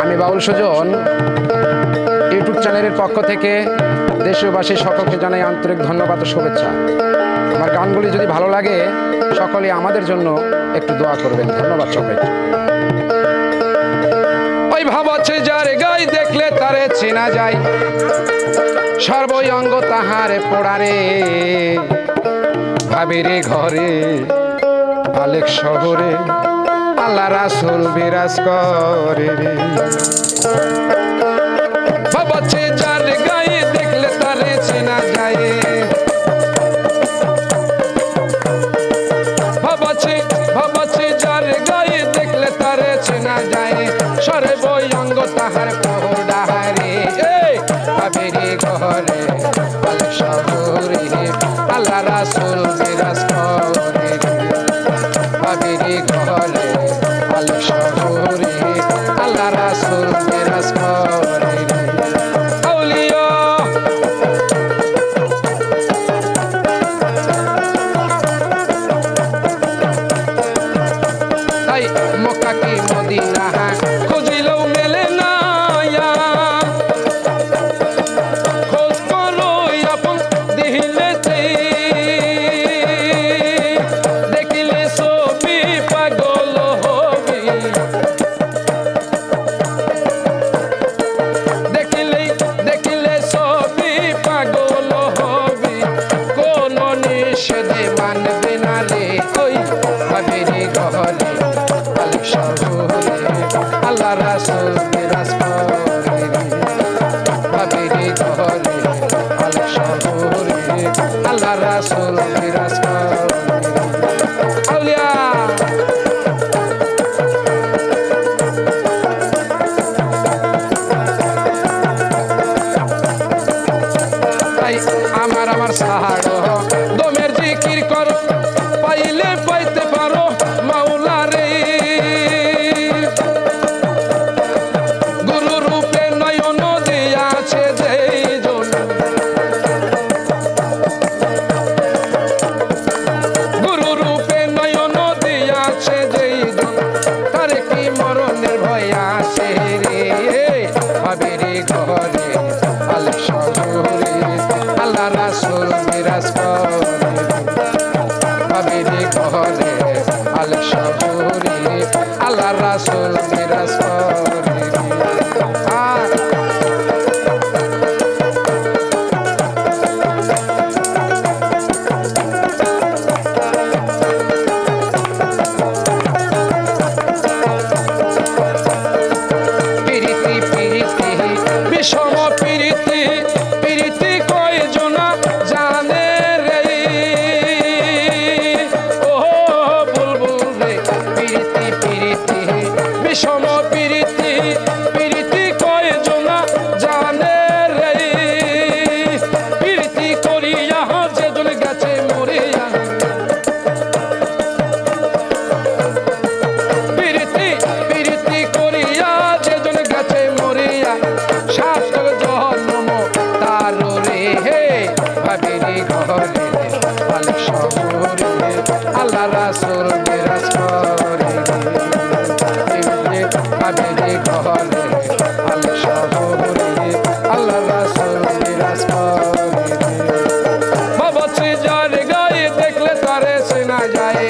আমি বাউল সুজন ইউটিউব চ্যানেলের পক্ষ থেকে দেশবাসী সকলকে জানাই আন্তরিক ধন্যবাদ ও শুভেচ্ছা। আমার গানগুলি যদি ভালো লাগে সকলে আমাদের জন্য একটু দোয়া করবেন। ধন্যবাদ সবাইকে। ওই ভাবছে যার গায়ে দেখলে তারে চেনা যায়, সর্বই অঙ্গ তাহারে পোড়ারে। ভাবিরে ঘরে আলেক শহরে আল্লাহ রাসূল বিরাজ করে রে। ভাবছে যার গায়ে দেখলে তারে চেনা যায়, ভাবছে যার গায়ে দেখলে তারে চেনা যায়, সর্বই অঙ্গ তাহার পোড়ারে। ভাবিরে ঘরে আলেক শহরে আল্লাহ রাসূল বিরাজ করে রে। ভাবিরে ঘরে আলেক শহরে আল্লাহ রাসূল বিরাজ করে রে। আউলিয়া তাই মক্কা কি মদিনা খুঁজিলেও মেলে না, খোঁজ করো আপন দিলেতে, দেখিলে ছবি পাগল হবি, দেখিলে ছবি পাগল হবি, কোন নিষেধে মানবে না রে। ওই ভাবিরে ঘরে আলেক শহরে আল্লাহ রাসূল বিরাজ করে রে। ভাবিরে ঘরে আলেক শহরে আল্লাহ রাসূল বিরাজ করে রে। আউলিয়া তাই আমার সাহাড় দমের জিকির করো, পাইলে পাইতে পারো মাওলা রে। গুরু রূপে নয়ন দিয়াছে যেইজন, গুরু রূপে নয়ন দিয়াছে যেইজন, তারে কি মরণের ভয় আছে রে। ভাবিরে ঘরে আলেক শহরে আল্লাহ রাসূল বিরাজ করে রে। ভাবিরে ঘরে আলেক শহরে আল্লাহ রাসূল বিরাজ করে রে। পিরিতি পিরিতি বিষম পিরিতি, পিরিতি কয়জনা জানে রে। ও বুলবুল রে পিরিতি পিরিতি বিষম পিরিতি, পিরিতি কয়জনা জানে রে। পিরিতি করিয়া যেজন গেছে মরিয়া, পিরিতি করিয়া যেজন গেছে মরিয়া, সাত জন্ম তার রে। ভাবিরে ঘরে আলেক শহরে আল্লাহ রাসূল বিরাজ করে রে। ভাবিরে ঘরে আলেক শহরে আল্লাহ রাসূল বিরাজ করে রে। ভাবছে যার গায়ে দেখলে তারে চেনা যায়,